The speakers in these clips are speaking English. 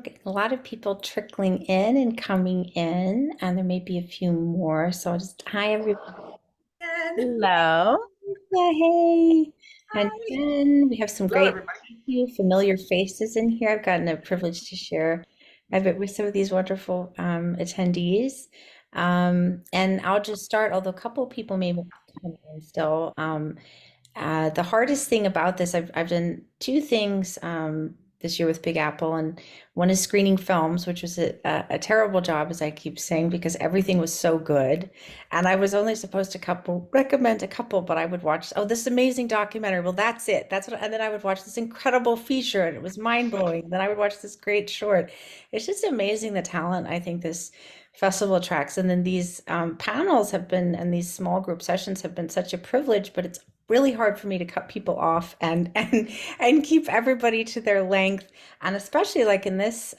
getting a lot of people trickling in and coming in, and there may be a few more. So just hi everybody. And Hello. Yeah, hey. And hi. Jen, we have some Hello, great everybody. new familiar faces in here. I've gotten a privilege to share a bit with some of these wonderful attendees. And I'll just start, although a couple of people may want to come in still. The hardest thing about this, I've done two things this year with Big Apple, and one is screening films, which was a terrible job, as I keep saying, because everything was so good, and I was only supposed to recommend a couple, but I would watch, oh, this amazing documentary. Well, that's it. That's what, and then I would watch this incredible feature, and it was mind blowing. Then I would watch this great short. It's just amazing the talent I think this festival attracts, and then these panels have been, and these small group sessions have been such a privilege, but it's really hard for me to cut people off and keep everybody to their length. And especially like in this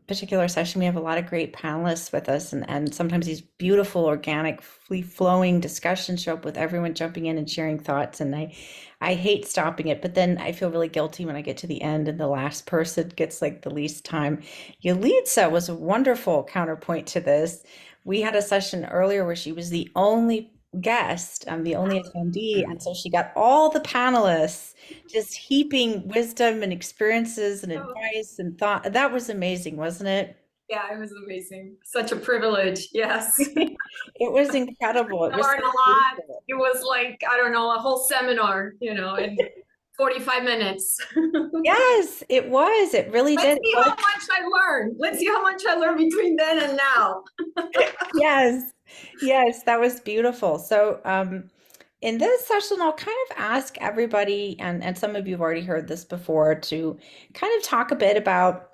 particular session, we have a lot of great panelists with us, and sometimes these beautiful, organic, free flowing discussions show up with everyone jumping in and sharing thoughts. And I hate stopping it, but then I feel really guilty when I get to the end and the last person gets like the least time. Yalitza was a wonderful counterpoint to this. We had a session earlier where she was the only guest, the only attendee, and so she got all the panelists just heaping wisdom and experiences and Oh, advice and thought. That was amazing, wasn't it? yeah, it was amazing. Such a privilege. Yes. It was incredible. It I was learned so a lot. beautiful. It was like, I don't know, a whole seminar, in 45 minutes. Yes, it was. It really Let's did. see how much I learned. Let's see how much I learned between then and now. Yes, yes, that was beautiful. So, in this session, I'll kind of ask everybody, and some of you have already heard this before, to kind of talk a bit about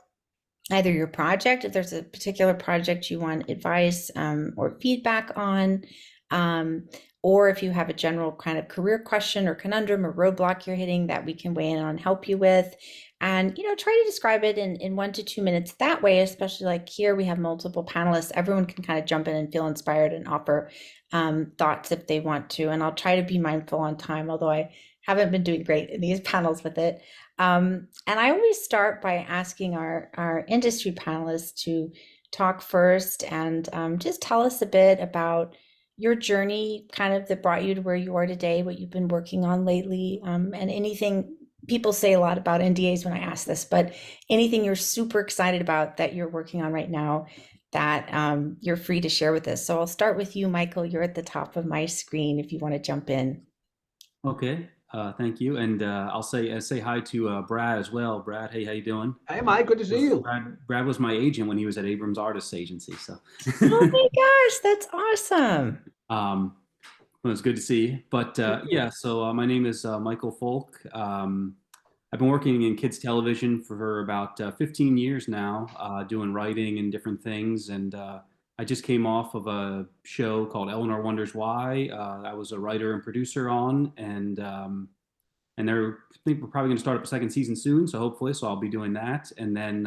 either your project, if there's a particular project you want advice or feedback on, um, or if you have a general kind of career question or conundrum or roadblock you're hitting that we can weigh in on and help you with. And, try to describe it in 1 to 2 minutes. That way, especially like here, we have multiple panelists. Everyone can kind of jump in and feel inspired and offer thoughts if they want to. And I'll try to be mindful on time, although I haven't been doing great in these panels with it. And I always start by asking our industry panelists to talk first and just tell us a bit about your journey, kind of that brought you to where you are today, what you've been working on lately, and anything. People say a lot about NDAs when I ask this, but anything you're super excited about that you're working on right now that you're free to share with us. So I'll start with you, Michael. You're at the top of my screen if you want to jump in. Okay, thank you, and I'll say hi to Brad as well. Brad, hey, how you doing? Hey, Mike, good to see you. Brad was my agent when he was at Abrams Artists Agency, so Oh my gosh, that's awesome. um, well, it's good to see you. But You too. yeah, so my name is Michael Foulke. I've been working in kids television for about 15 years now, doing writing and different things, and I just came off of a show called Eleanor Wonders Why. I was a writer and producer on, and I think we're probably going to start up a second season soon. So hopefully, so I'll be doing that, and then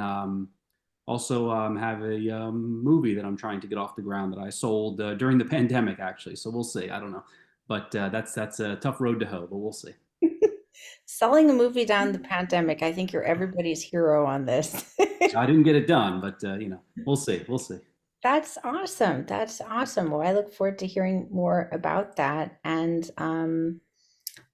also have a movie that I'm trying to get off the ground that I sold during the pandemic, actually. So we'll see. I don't know, but that's a tough road to hoe, but we'll see. Selling a movie down the pandemic, I think you're everybody's hero on this. I didn't get it done, but we'll see. We'll see. That's awesome. That's awesome. Well, I look forward to hearing more about that. And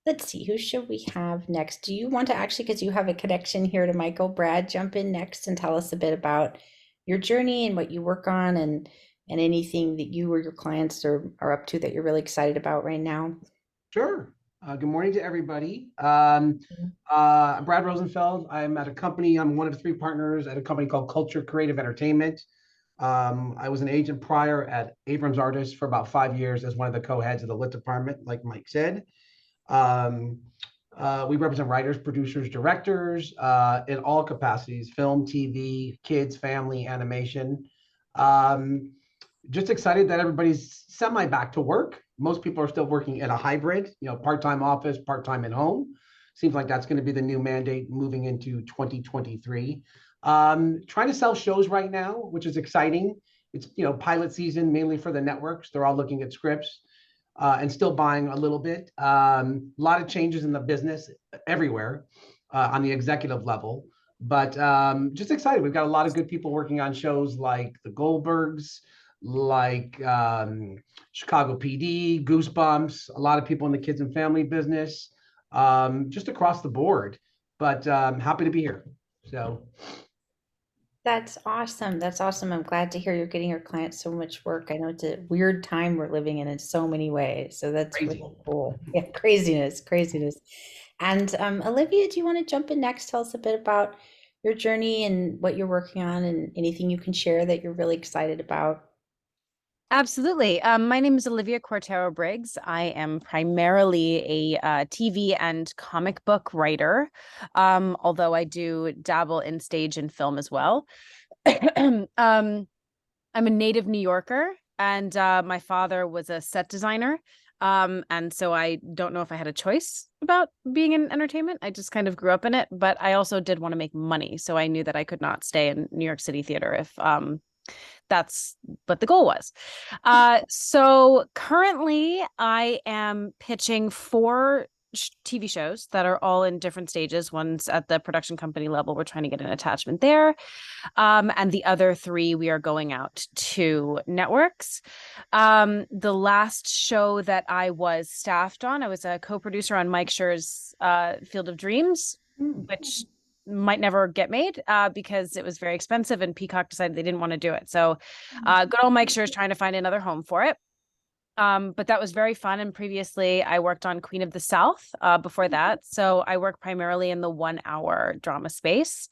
let's see, who should we have next? Do you want to actually, because you have a connection here to Michael, Brad, jump in next and tell us a bit about your journey and what you work on and anything that you or your clients are up to that you're really excited about right now? Sure. Good morning to everybody. I'm Brad Rosenfeld. I'm at a company. I'm one of three partners at a company called Culture Creative Entertainment. I was an agent prior at Abrams Artists for about 5 years as one of the co-heads of the lit department, like Mike said. Um, we represent writers, producers, directors in all capacities: film, TV, kids, family, animation. Um, just excited that everybody's semi back to work. Most people are still working in a hybrid, part-time office, part-time at home. Seems like that's going to be the new mandate moving into 2023. Trying to sell shows right now, which is exciting. It's pilot season mainly for the networks. They're all looking at scripts and still buying a little bit. A lot of changes in the business everywhere on the executive level. But just excited. We've got a lot of good people working on shows like The Goldbergs, like Chicago PD, Goosebumps, a lot of people in the kids and family business, just across the board. But happy to be here. So That's awesome. That's awesome. I'm glad to hear you're getting your clients so much work. I know it's a weird time we're living in so many ways. So that's crazy. really cool. Yeah, craziness, craziness. And Olivia, do you want to jump in next? Tell us a bit about your journey and what you're working on and anything you can share that you're really excited about. Absolutely. My name is Olivia Cuarterro Briggs. I am primarily a TV and comic book writer, although I do dabble in stage and film as well. I'm a native New Yorker, and my father was a set designer. And so I don't know if I had a choice about being in entertainment. I just kind of grew up in it, but I also did want to make money. So I knew that I could not stay in New York City theater if that's what the goal was. So currently I am pitching 4 TV shows that are all in different stages. One's at the production company level. We're trying to get an attachment there. And the other 3, we are going out to networks. The last show that I was staffed on, I was a co-producer on Mike Schur's Field of Dreams, which might never get made because it was very expensive and Peacock decided they didn't want to do it. So good old Mike Schur's trying to find another home for it. But that was very fun. And previously I worked on Queen of the South before that. So I work primarily in the 1-hour drama space.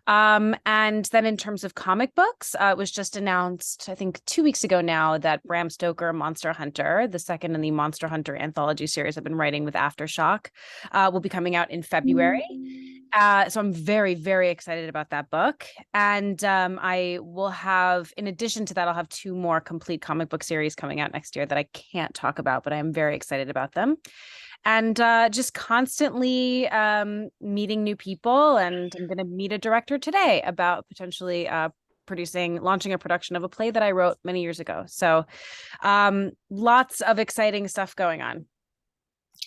And then in terms of comic books, it was just announced, I think 2 weeks ago now, that Bram Stoker Monster Hunter, the second in the Monster Hunter anthology series I've been writing with Aftershock, will be coming out in February. So I'm very, very excited about that book. And I will have, in addition to that, I'll have 2 more complete comic book series coming out next year that I can't talk about, but I am very excited about them. And just constantly meeting new people. And I'm going to meet a director today about potentially launching a production of a play that I wrote many years ago. So lots of exciting stuff going on.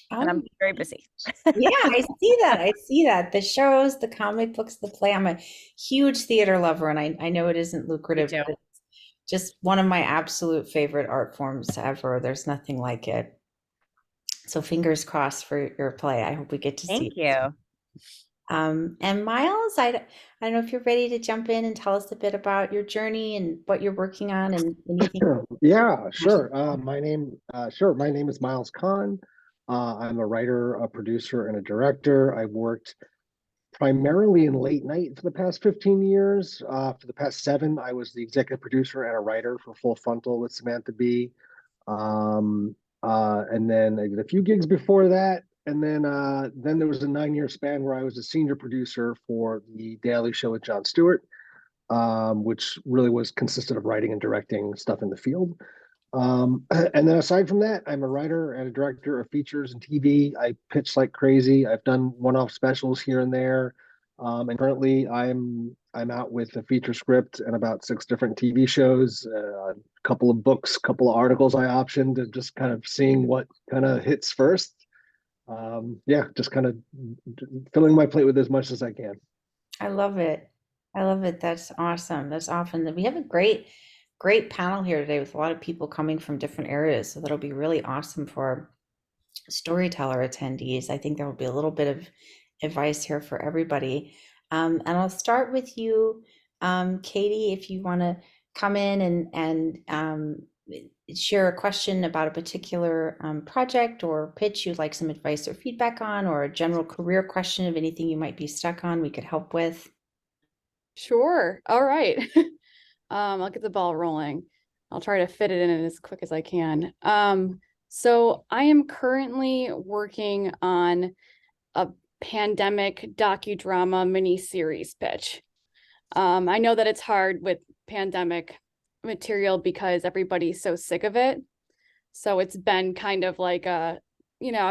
And I'm very busy. Yeah, I see that. I see that. The shows, the comic books, the play. I'm a huge theater lover, and I know it isn't lucrative, but it's just one of my absolute favorite art forms ever. There's nothing like it. So fingers crossed for your play. I hope we get to see Thank you. And Miles, I don't know if you're ready to jump in and tell us a bit about your journey and what you're working on and anything. Yeah, sure. My name is Miles Kahn. I'm a writer, a producer, and a director. I've worked primarily in late night for the past 15 years. For the past 7, I was the executive producer and a writer for Full Frontal with Samantha Bee. And then I did a few gigs before that. And then there was a 9-year span where I was a senior producer for The Daily Show with Jon Stewart, which really consisted of writing and directing stuff in the field. And then aside from that, I'm a writer and a director of features and TV. I pitch like crazy. I've done one-off specials here and there. And currently I'm out with a feature script and about 6 different TV shows, a couple of books, couple of articles I optioned, and just kind of seeing what kind of hits first. Just kind of filling my plate with as much as I can. I love it. I love it. That's awesome. That's awesome. We have a great panel here today with a lot of people coming from different areas. So that'll be really awesome for storyteller attendees. I think there will be a little bit of advice here for everybody. And I'll start with you, Katie, if you want to come in and share a question about a particular project or pitch you'd like some advice or feedback on, or a general career question of anything you might be stuck on we could help with. Sure. All right. I'll get the ball rolling. I'll try to fit it in as quick as I can. So I am currently working on a pandemic docudrama miniseries pitch. I know that it's hard with pandemic material because everybody's so sick of it. So it's been kind of like I'm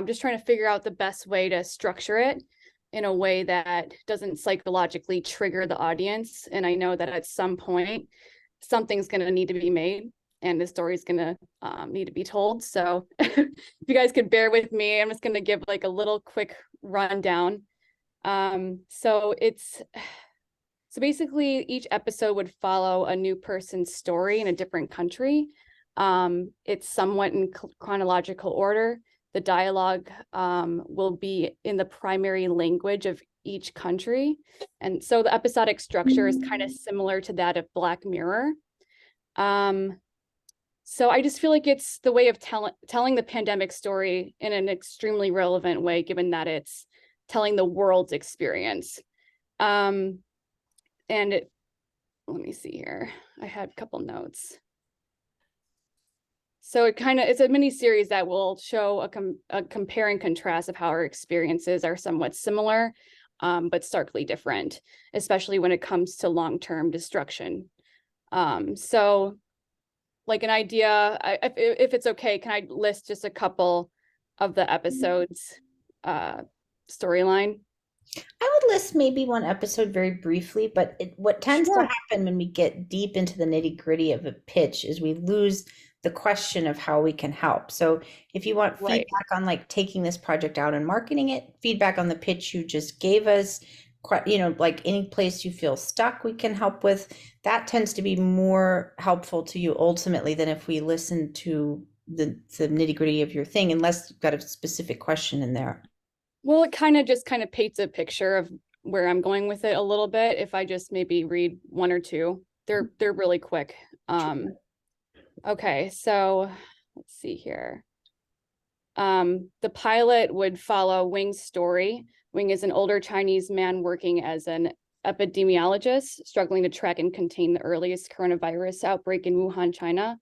just trying to figure out the best way to structure it in a way that doesn't psychologically trigger the audience. And I know that at some point, something's going to need to be made and the story's going to need to be told. So if you guys could bear with me, I'm just going to give like a little quick rundown. So basically each episode would follow a new person's story in a different country. It's somewhat in chronological order. The dialogue will be in the primary language of each country. And so the episodic structure is kind of similar to that of Black Mirror. So I just feel like it's the way of telling the pandemic story in an extremely relevant way, given that it's telling the world's experience. And let me see here. I had a couple notes. So it's a mini series that will show a compare and contrast of how our experiences are somewhat similar, but starkly different, especially when it comes to long-term destruction. So like an idea, if it's okay, can I list just a couple of the episodes storyline? I would list maybe one episode very briefly, but what tends to happen when we get deep into the nitty-gritty of a pitch is we lose the question of how we can help. So if you want feedback on like taking this project out and marketing it, feedback on the pitch you just gave us, like any place you feel stuck, we can help with. That tends to be more helpful to you ultimately than if we listen to the nitty-gritty of your thing, unless you've got a specific question in there. Well, it kind of paints a picture of where I'm going with it a little bit. If I just maybe read one or two, they're really quick. Okay, so let's see here. The pilot would follow Wing's story. Wing is an older Chinese man working as an epidemiologist, struggling to track and contain the earliest coronavirus outbreak in Wuhan, China.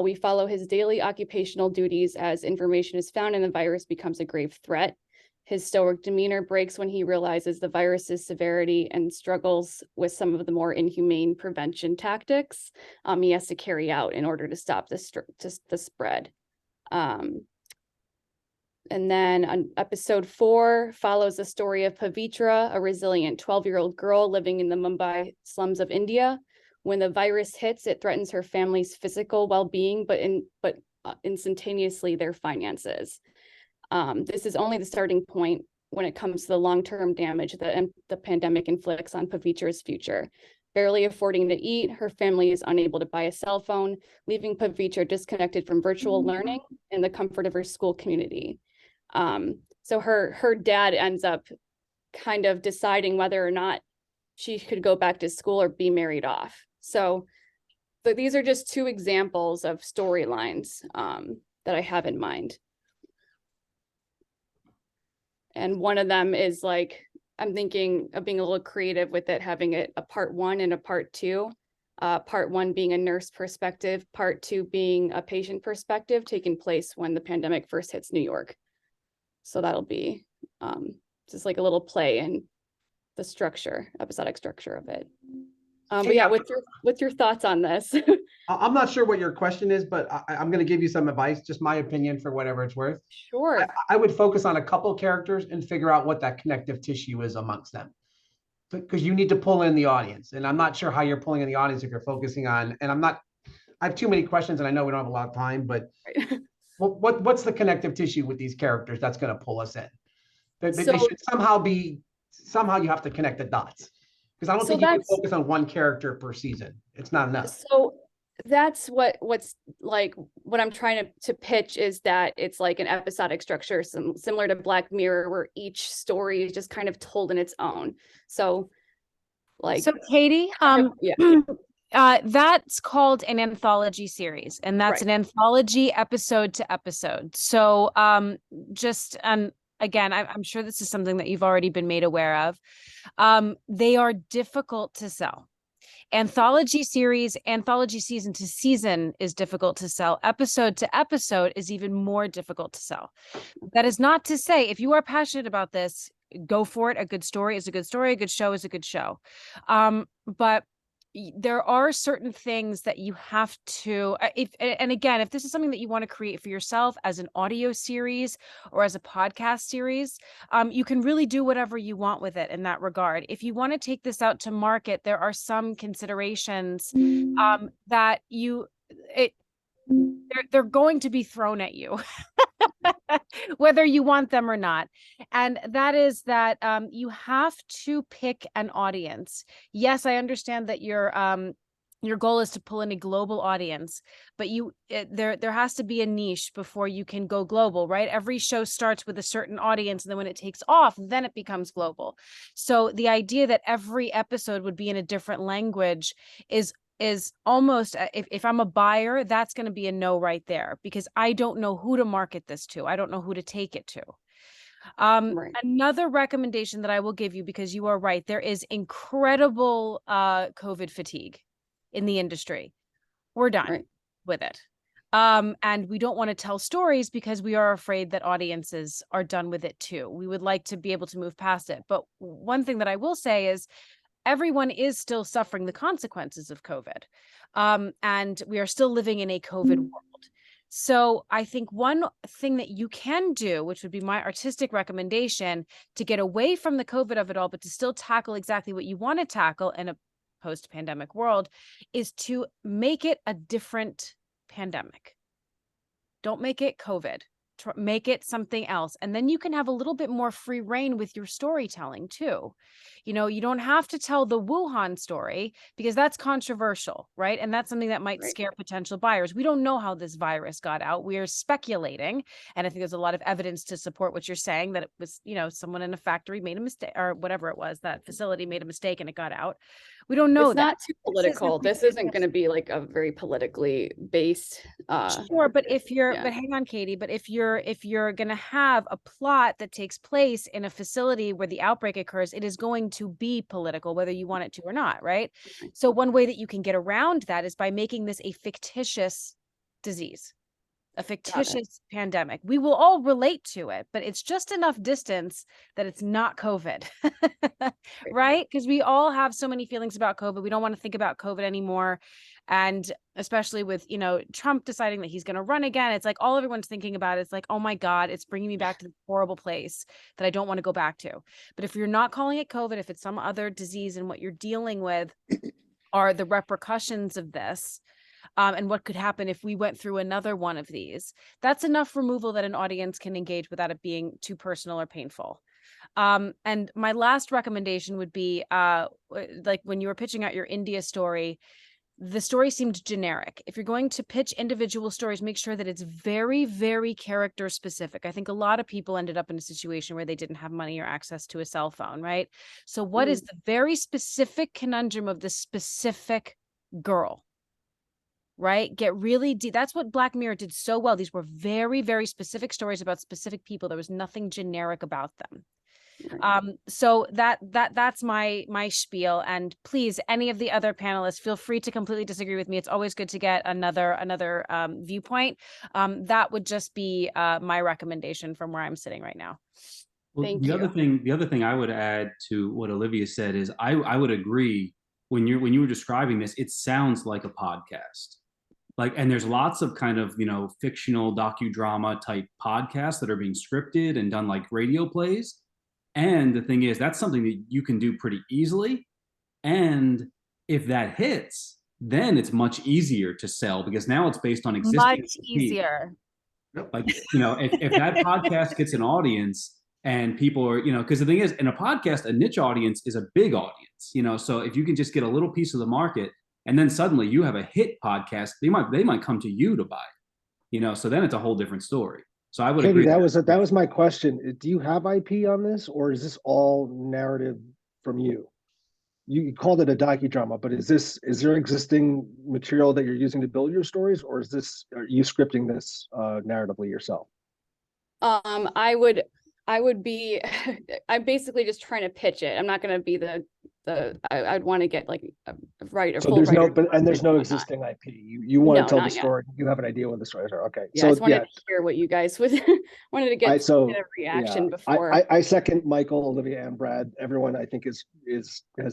We follow his daily occupational duties as information is found and the virus becomes a grave threat. His stoic demeanor breaks when he realizes the virus's severity and struggles with some of the more inhumane prevention tactics he has to carry out in order to stop the spread. And then on episode 4 follows the story of Pavitra, a resilient 12-year-old girl living in the Mumbai slums of India. When the virus hits, it threatens her family's physical well-being, but instantaneously their finances. This is only the starting point when it comes to the long-term damage that the pandemic inflicts on Pavitra's future. Barely affording to eat, her family is unable to buy a cell phone, leaving Pavitra disconnected from virtual learning and the comfort of her school community. So her dad ends up kind of deciding whether or not she could go back to school or be married off. So these are just two examples of storylines that I have in mind. And one of them is like, I'm thinking of being a little creative with it, having a part 1 and a part 2. Part 1 being a nurse perspective, part 2 being a patient perspective, taking place when the pandemic first hits New York. So that'll be just like a little play in the episodic structure of it. But yeah, what's your thoughts on this? I'm not sure what your question is, but I'm going to give you some advice, just my opinion for whatever it's worth. Sure. I would focus on a couple characters and figure out what that connective tissue is amongst them. Because you need to pull in the audience. And I'm not sure how you're pulling in the audience if you're focusing on, and I have too many questions and I know we don't have a lot of time, but what's the connective tissue with these characters that's going to pull us in? They should somehow you have to connect the dots. Because I don't think you can focus on one character per season. It's not enough. So that's what's like what I'm trying to pitch is that it's like an episodic structure, similar to Black Mirror, where each story is just kind of told in its own. So Katie, yeah. That's called an anthology series, and that's an anthology episode to episode. So again, I'm sure this is something that you've already been made aware of. They are difficult to sell. Anthology season to season is difficult to sell. Episode to episode is even more difficult to sell. That is not to say, if you are passionate about this, go for it. A good story is a good story. A good show is a good show. But there are certain things that you have to, if this is something that you want to create for yourself as an audio series or as a podcast series, you can really do whatever you want with it in that regard. If you want to take this out to market, there are some considerations that they're going to be thrown at you, whether you want them or not. And that is that you have to pick an audience. Yes, I understand that your goal is to pull in a global audience, but there has to be a niche before you can go global, right? Every show starts with a certain audience, and then when it takes off, then it becomes global. So the idea that every episode would be in a different language is almost, if I'm a buyer, that's going to be a no right there, because I don't know who to market this to. I don't know who to take it to. Right. Another recommendation that I will give you, because you are right, there is incredible COVID fatigue in the industry. We're done Right. with it. And we don't want to tell stories because we are afraid that audiences are done with it too. We would like to be able to move past it. But one thing that I will say is everyone is still suffering the consequences of COVID. And we are still living in a COVID world. So I think one thing that you can do, which would be my artistic recommendation to get away from the COVID of it all, but to still tackle exactly what you want to tackle in a post-pandemic world, is to make it a different pandemic. Don't make it COVID. Make it something else. And then you can have a little bit more free reign with your storytelling too. You know, you don't have to tell the Wuhan story because that's controversial, right? And that's something that might Right. scare potential buyers. We don't know how this virus got out. We are speculating. And I think there's a lot of evidence to support what you're saying, that it was, you know, someone in a factory made a mistake, or whatever it was, that facility made a mistake and it got out. We don't know It's that. not too political. This isn't going to be like a very politically based. Sure, but if you're, yeah. but hang on, Katie, but if you're gonna have a plot that takes place in a facility where the outbreak occurs, it is going to be political, whether you want it to or not, right? Right. So one way that you can get around that is by making this a fictitious disease, a fictitious pandemic. We will all relate to it, but it's just enough distance that it's not COVID, right? Because we all have so many feelings about COVID. We don't want to think about COVID anymore. And especially with, you know, Trump deciding that he's going to run again, it's like all everyone's thinking about is like, oh my God, it's bringing me back to this horrible place that I don't want to go back to. But if you're not calling it COVID, if it's some other disease, and what you're dealing with are the repercussions of this, and what could happen if we went through another one of these, that's enough removal that an audience can engage without it being too personal or painful. And my last recommendation would be, like when you were pitching out your India story, the story seemed generic. If you're going to pitch individual stories, make sure that it's very, very character specific. I think a lot of people ended up in a situation where they didn't have money or access to a cell phone, right? So what is the very specific conundrum of the specific girl? Right? Get really deep. That's what Black Mirror did so well. These were very, very specific stories about specific people. There was nothing generic about them. So that's my spiel. And please, any of the other panelists, feel free to completely disagree with me. It's always good to get another viewpoint. That would just be my recommendation from where I'm sitting right now. Well, Thank the you. other thing I would add to what Olivia said is I would agree when you were describing this, it sounds like a podcast. Like, and there's lots of kind of, you know, fictional docudrama type podcasts that are being scripted and done like radio plays. And the thing is, that's something that you can do pretty easily. And if that hits, then it's much easier to sell because now it's based on existing Much IP. easier. Like, you know, if that podcast gets an audience and people are, you know, because the thing is, in a podcast, a niche audience is a big audience, you know, so if you can just get a little piece of the market and then suddenly you have a hit podcast, they might come to you to buy it, you know, so then it's a whole different story. So I would Katie, agree. that was my question. Do you have IP on this, or is this all narrative from you? You called it a docudrama, but is there existing material that you're using to build your stories, or are you scripting this narratively yourself? I would be I'm basically just trying to pitch it. I'm not going to be I'd want to get like a writer. So there's writer there's no whatnot. existing IP. You want No, to tell the not yet. story. You have an idea what the stories are. Okay. Yeah, So I just wanted to hear what you guys would wanted to get a reaction before. I second Michael, Olivia, and Brad. Everyone I think has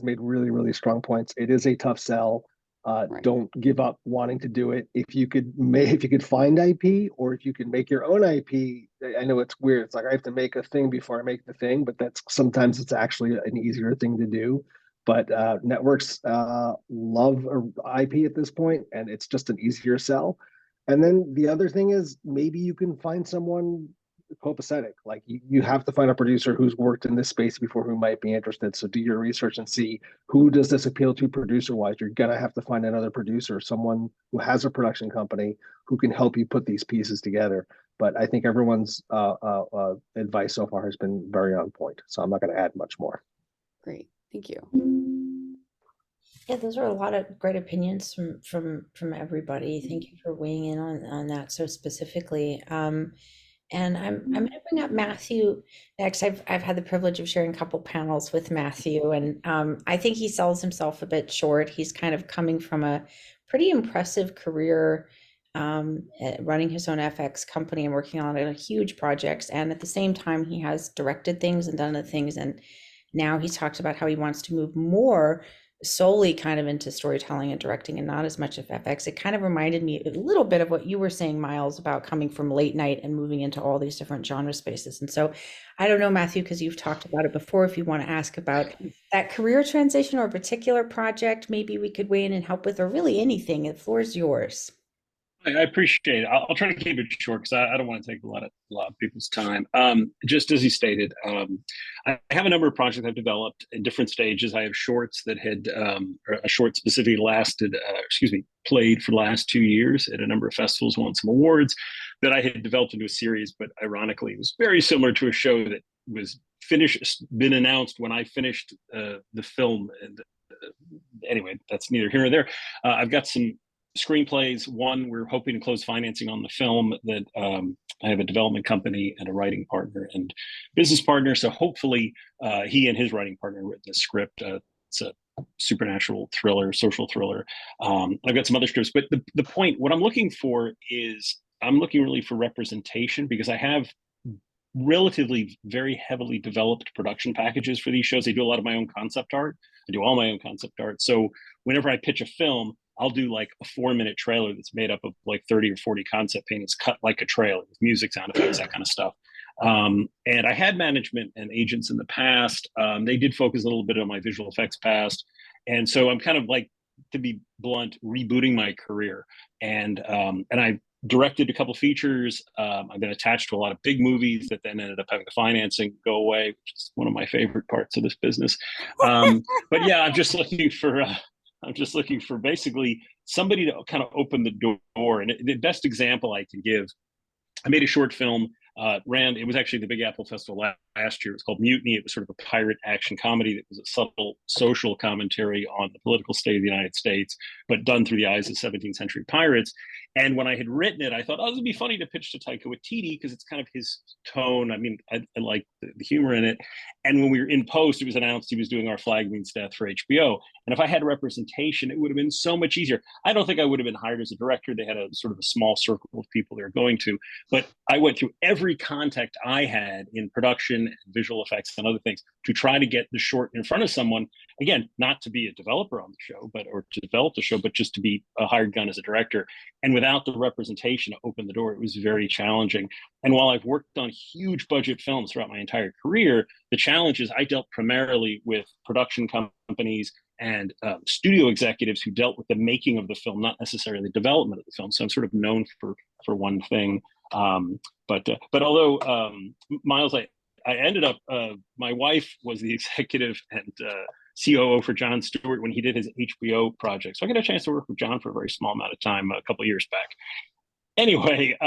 made really, really strong points. It is a tough sell. Right. Don't give up wanting to do it. If you could find IP, or if you can make your own IP. I know it's weird. It's like I have to make a thing before I make the thing, but sometimes it's actually an easier thing to do. But networks love IP at this point, and it's just an easier sell. And then the other thing is maybe you can find someone copacetic. Like you have to find a producer who's worked in this space before who might be interested. So do your research and see who does this appeal to producer wise. You're gonna have to find another producer, someone who has a production company who can help you put these pieces together. But I think everyone's advice so far has been very on point. So I'm not going to add much more. Great, thank you. Yeah, those are a lot of great opinions from everybody. Thank you for weighing in on that so specifically. And I'm going to bring up Matthew next. I've had the privilege of sharing a couple panels with Matthew, and I think he sells himself a bit short. He's kind of coming from a pretty impressive career, running his own FX company and working on huge projects. And at the same time, he has directed things and done other things. And now he's talked about how he wants to move more solely kind of into storytelling and directing and not as much of FX. It kind of reminded me a little bit of what you were saying, Miles, about coming from late night and moving into all these different genre spaces. And so I don't know, Matthew, because you've talked about it before, if you want to ask about that career transition or a particular project, maybe we could weigh in and help with, or really anything. The floor is yours. I appreciate it. I'll try to keep it short because I don't want to take a lot of people's time. Just as he stated, I have a number of projects I've developed in different stages. I have shorts that had a short specifically played for the last 2 years at a number of festivals, won some awards that I had developed into a series. But ironically, it was very similar to a show that was been announced when I finished the film. And anyway, that's neither here nor there. I've got some screenplays. One, we're hoping to close financing on the film that I have a development company and a writing partner and business partner. So hopefully he and his writing partner written the script. It's a supernatural thriller, social thriller. I've got some other scripts, but the point, what I'm looking for is I'm looking really for representation because I have relatively very heavily developed production packages for these shows. I do a lot of my own concept art. I do all my own concept art. So whenever I pitch a film, I'll do like a 4-minute trailer that's made up of like 30 or 40 concept paintings cut like a trailer with music, sound effects, that kind of stuff. And I had management and agents in the past. They did focus a little bit on my visual effects past. And so I'm kind of like, to be blunt, rebooting my career. And I directed a couple features. I've been attached to a lot of big movies that then ended up having the financing go away, which is one of my favorite parts of this business. But yeah, I'm just looking for basically somebody to kind of open the door. And the best example I can give, I made a short film, it was actually the Big Apple Festival last year. It was called Mutiny. It was sort of a pirate action comedy that was a subtle social commentary on the political state of the United States, but done through the eyes of 17th century pirates. And when I had written it, I thought, this would be funny to pitch to Taika Waititi because it's kind of his tone. I mean, I like the humor in it. And when we were in post, it was announced he was doing Our Flag Means Death for HBO. And if I had representation, it would have been so much easier. I don't think I would have been hired as a director. They had a sort of a small circle of people they were going to. But I went through every contact I had in production, visual effects, and other things to try to get the short in front of someone. Again, not to be a developer on the show, or to develop the show, but just to be a hired gun as a director. And without the representation to open the door, it was very challenging. And while I've worked on huge budget films throughout my entire career, the challenge is I dealt primarily with production companies and studio executives who dealt with the making of the film, not necessarily the development of the film. So I'm sort of known for one thing. But although Miles, I ended up, my wife was the executive and COO for Jon Stewart when he did his HBO project. So I got a chance to work with Jon for a very small amount of time a couple of years back. Anyway,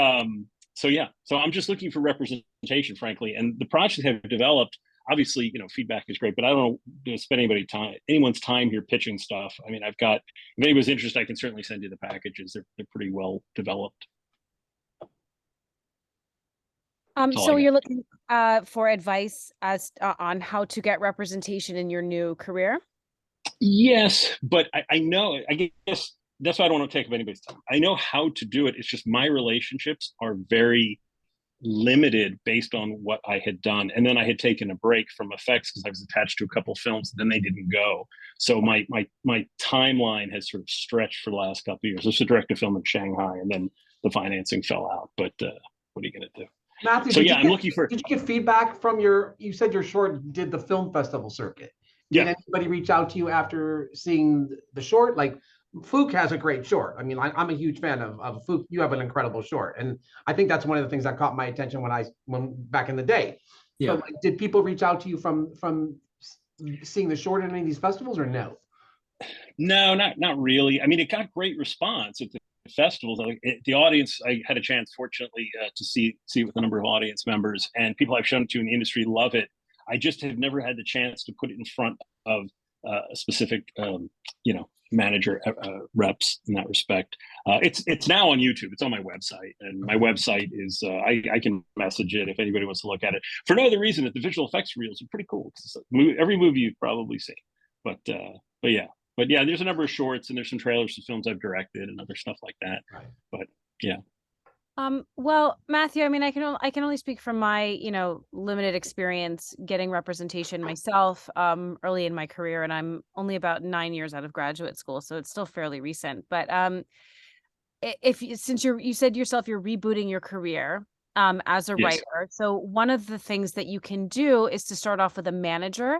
so I'm just looking for representation, frankly. And the projects have developed, obviously, feedback is great, but I don't spend anyone's time here pitching stuff. I mean, if anybody's interested, I can certainly send you the packages. They're pretty well developed. So you're looking for advice as on how to get representation in your new career? Yes, but I know, I guess that's why I don't want to take up anybody's time. I know how to do it. It's just my relationships are very limited based on what I had done. And then I had taken a break from effects because I was attached to a couple of films, then they didn't go. So my timeline has sort of stretched for the last couple of years. I was to direct a film in Shanghai and then the financing fell out. But what are you going to do? Matthew, so I'm looking for. Did you get feedback from you said your short did the film festival circuit. Did anybody reach out to you after seeing the short? Like, Foulke has a great short. I mean, I'm a huge fan of Foulke. You have an incredible short, and I think that's one of the things that caught my attention when back in the day. Yeah. So, like, did people reach out to you from seeing the short in any of these festivals, or no? No, not really. I mean, it got great response at the festivals. The audience, I had a chance, fortunately, to see it with a number of audience members, and people I've shown it to in the industry love it. I just have never had the chance to put it in front of a specific, manager reps in that respect. It's now on YouTube. It's on my website, and my website is I can message it if anybody wants to look at it for no other reason that the visual effects reels are pretty cool. Every movie you've probably seen, but yeah. But yeah, there's a number of shorts, and there's some trailers to films I've directed and other stuff like that. Right. But yeah. Well, Matthew, I mean, I can only speak from my, limited experience getting representation myself, early in my career, and I'm only about 9 years out of graduate school, so it's still fairly recent. But since you said yourself you're rebooting your career, as a Yes. writer, so one of the things that you can do is to start off with a manager,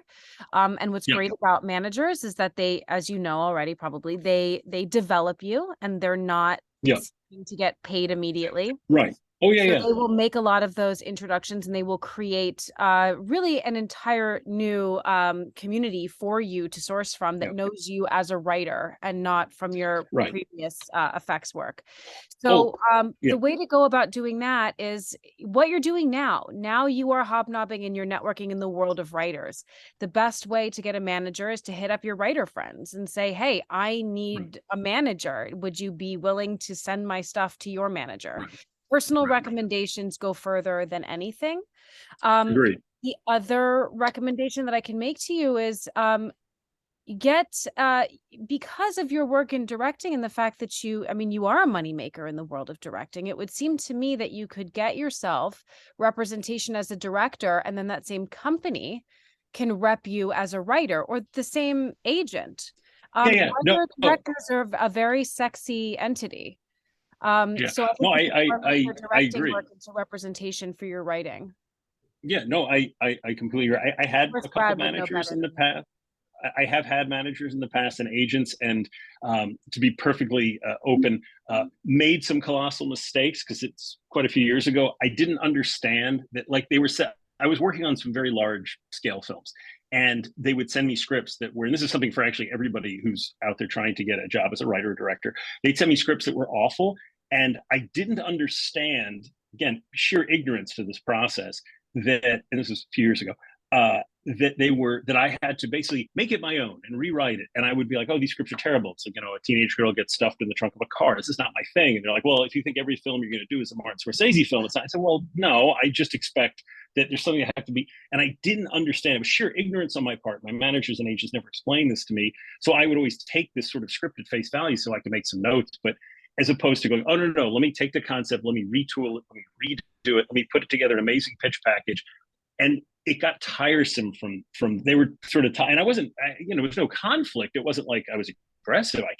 and what's Yep. great about managers is that they, as you know already, probably they develop you, and they're not Yeah. seeking to get paid immediately. Right. Oh yeah, So yeah. they will make a lot of those introductions, and they will create really an entire new community for you to source from that Yeah. knows you as a writer and not from your Right. previous effects work. So yeah. the way to go about doing that is what you're doing now. Now you are hobnobbing and you're networking in the world of writers. The best way to get a manager is to hit up your writer friends and say, hey, I need a manager. Would you be willing to send my stuff to your manager? Right. Personal Right. recommendations go further than anything. Agreed. The other recommendation that I can make to you is because of your work in directing and the fact that you are a moneymaker in the world of directing, it would seem to me that you could get yourself representation as a director, and then that same company can rep you as a writer, or the same agent. Yeah. No. Directors are a very sexy entity. Yeah. So I think No, you can turn I your directing agree. work into representation for your writing. Yeah. No, I completely agree. I had Chris a couple Brad would know managers better in the than me. past. I have had managers in the past and agents, and to be perfectly open, made some colossal mistakes because it's quite a few years ago. I didn't understand that, like, they were set. I was working on some very large scale films, and they would send me scripts that were, and this is something for actually everybody who's out there trying to get a job as a writer or director. They'd send me scripts that were awful, and I didn't understand, again, sheer ignorance to this process, that, and this was a few years ago, that I had to basically make it my own and rewrite it. And I would be like, oh, these scripts are terrible. It's like, a teenage girl gets stuffed in the trunk of a car. This is not my thing. And they're like, well, if you think every film you're going to do is a Martin Scorsese film, it's not. I said, well, no, I just expect that there's something that have to be. And I didn't understand. It was sheer ignorance on my part. My managers and agents never explained this to me. So I would always take this sort of script at face value so I could make some notes. But as opposed to going, oh, no, let me take the concept, let me retool it, let me redo it, let me put it together, an amazing pitch package. And it got tiresome from they were sort of and I wasn't, there was no conflict. It wasn't like I was aggressive. I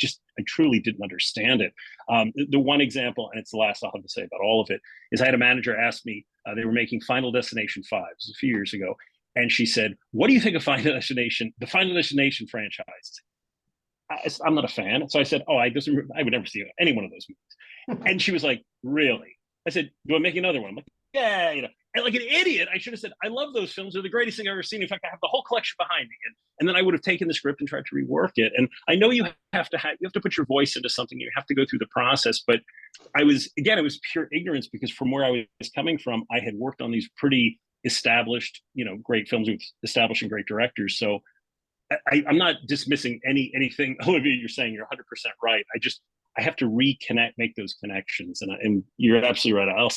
truly didn't understand it. The one example, and it's the last I'll have to say about all of it, is I had a manager ask me, they were making Final Destination 5, it was a few years ago. And she said, what do you think of the Final Destination franchise? I'm not a fan. So I said, I would never see any one of those movies. And she was like, really? I said, do I make another one? I'm like, yeah, And like an idiot, I should have said, I love those films. They're the greatest thing I've ever seen. In fact, I have the whole collection behind me. And then I would have taken the script and tried to rework it. And I know you have to put your voice into something. You have to go through the process. But it was pure ignorance, because from where I was coming from, I had worked on these pretty established, great films with establishing great directors. So I'm not dismissing anything, Olivia, you're saying. You're 100% right. I have to reconnect, make those connections. And you're absolutely right.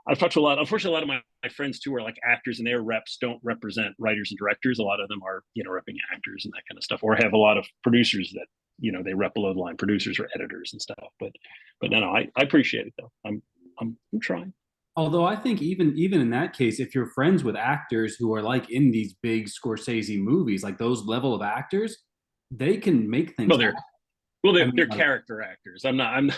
I've talked to a lot. Unfortunately, a lot of my friends too are like actors, and their reps don't represent writers and directors. A lot of them are, repping actors and that kind of stuff, or have a lot of producers that, they rep below the line, producers or editors and stuff. But no, I appreciate it though. I'm trying. Although I think even in that case, if you're friends with actors who are like in these big Scorsese movies, like those level of actors, they can make things. They're character actors. I'm not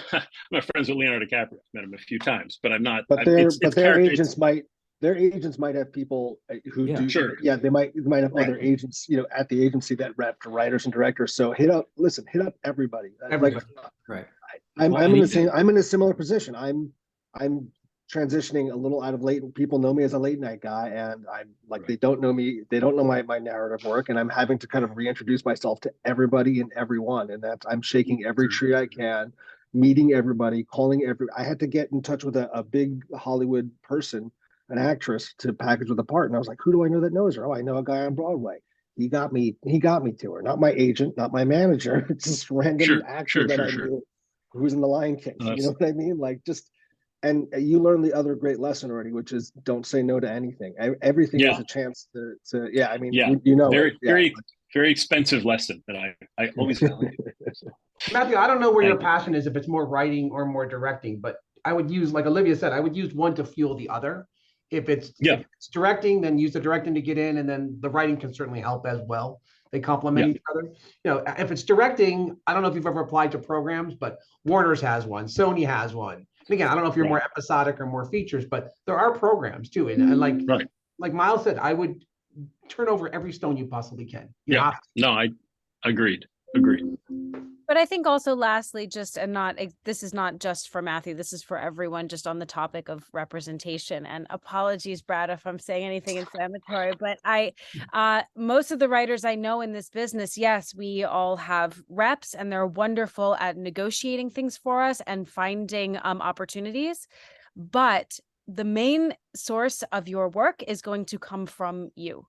friends with Leonardo DiCaprio. I've met him a few times, but I'm not. But their agents might their agents might have people who Yeah, do, sure. yeah, they might have Right. other agents, you know, at the agency that rep to writers and directors. So hit up everybody. Everybody. Like right. I'm Well, I'm and in you the same I'm in a similar position. I'm transitioning a little out of late. People know me as a late night guy, and I'm like Right. they don't know me. They don't know my narrative work, and I'm having to kind of reintroduce myself to everybody and everyone. And that's I'm shaking every tree I can, meeting everybody, calling every. I had to get in touch with a big Hollywood person, an actress, to package with a part, and I was like, who do I know that knows her? Oh, I know a guy on Broadway. He got me to her. Not my agent, not my manager. It's just random Sure, actor that I sure. knew who's in the Lion King. No, You know what I mean? Like just and you learn the other great lesson already, which is don't say no to anything. Everything Yeah. is a chance to yeah. I mean, Yeah. you know Very, it. Yeah. very expensive lesson that I always value. So, Matthew, I don't know where your thank you. passion is, if it's more writing or more directing, but I would use, like Olivia said, I would use one to fuel the other. If it's directing, then use the directing to get in, and then the writing can certainly help as well. They complement each other. You know, if it's directing, I don't know if you've ever applied to programs, but Warner's has one, Sony has one. And again, I don't know if you're more episodic or more features, but there are programs too. And like Miles said, I would turn over every stone you possibly can. You have to. No, I agreed. But I think also lastly, just and not this is not just for Matthew, this is for everyone, just on the topic of representation. And apologies, Brad, if I'm saying anything inflammatory, but most of the writers I know in this business, yes, we all have reps and they're wonderful at negotiating things for us and finding opportunities. But the main source of your work is going to come from you.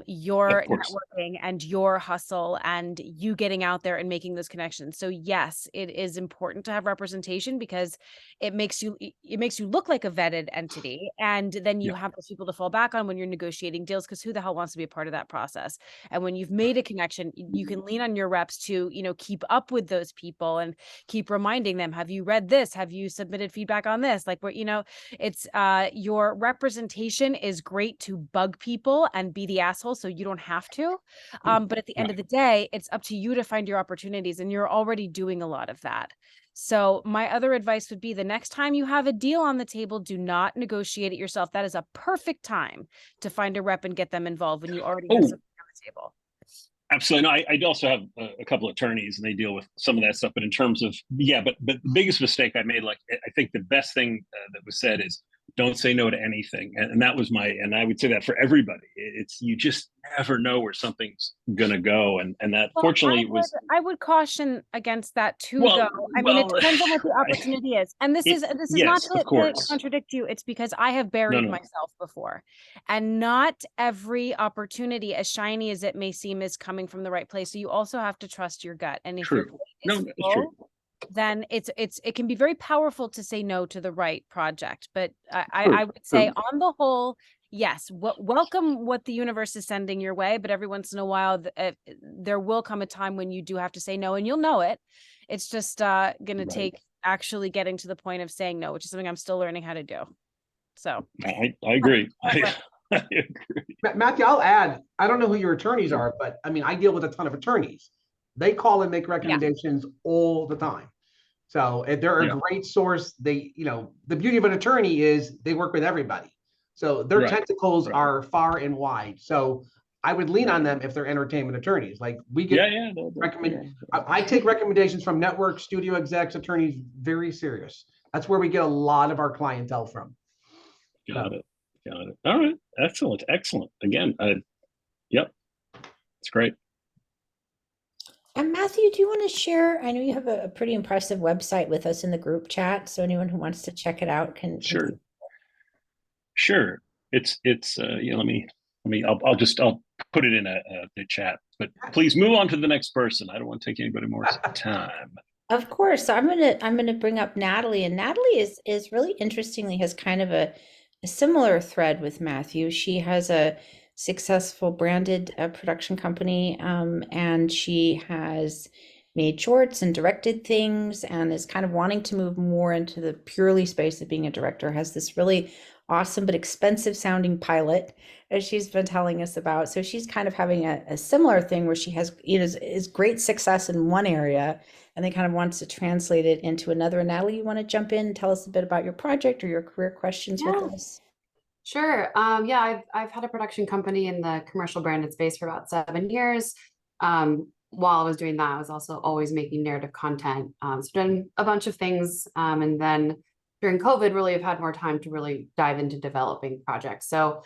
Your networking and your hustle and you getting out there and making those connections. So yes, it is important to have representation because it makes you look like a vetted entity. And then you have those people to fall back on when you're negotiating deals, because who the hell wants to be a part of that process? And when you've made a connection, you can lean on your reps to, keep up with those people and keep reminding them, have you read this? Have you submitted feedback on this? Like what, it's your representation is great to bug people and be the asshole so you don't have to. But at the end of the day, it's up to you to find your opportunities, and you're already doing a lot of that. So my other advice would be the next time you have a deal on the table, do not negotiate it yourself. That is a perfect time to find a rep and get them involved when you already have something on the table. Absolutely. No, I also have a couple of attorneys and they deal with some of that stuff. But in terms of, but the biggest mistake I made, like, I think the best thing that was said is don't say no to anything. And that was and I would say that for everybody. It's, you just never know where something's going to go. And that fortunately I would caution against that too, though. I mean, it depends on what the opportunity is. And this is not to contradict you. It's because I have buried myself before, and not every opportunity, as shiny as it may seem, is coming from the right place. So you also have to trust your gut. And if your plate is full, then it can be very powerful to say no to the right project. But I would say on the whole, yes, welcome what the universe is sending your way. But every once in a while, there will come a time when you do have to say no, and you'll know it. It's just going to take actually getting to the point of saying no, which is something I'm still learning how to do. So I agree. I agree. Matthew, I'll add, I don't know who your attorneys are, but I mean, I deal with a ton of attorneys. They call and make recommendations all the time. So they're a great source. They, the beauty of an attorney is they work with everybody. So their tentacles are far and wide. So I would lean on them if they're entertainment attorneys. Like we get I take recommendations from network, studio execs, attorneys very serious. That's where we get a lot of our clientele from. Got it. All right. Excellent. Again, it's great. And Matthew, do you want to share? I know you have a pretty impressive website with us in the group chat, so anyone who wants to check it out can. Sure. It's I'll put it in the chat, but please move on to the next person. I don't want to take anybody more time. Of course. So I'm gonna bring up Natalie, and Natalie is really interestingly has kind of a similar thread with Matthew. She has a successful branded production company, and she has made shorts and directed things and is kind of wanting to move more into the purely space of being a director. Has this really awesome but expensive sounding pilot as she's been telling us about. So she's kind of having a similar thing where she has is great success in one area and then kind of wants to translate it into another. And Natalie, you want to jump in and tell us a bit about your project or your career questions with us? Sure. Yeah, I've had a production company in the commercial branded space for about 7 years. While I was doing that, I was also always making narrative content. So done a bunch of things. And then during COVID, really have had more time to really dive into developing projects. So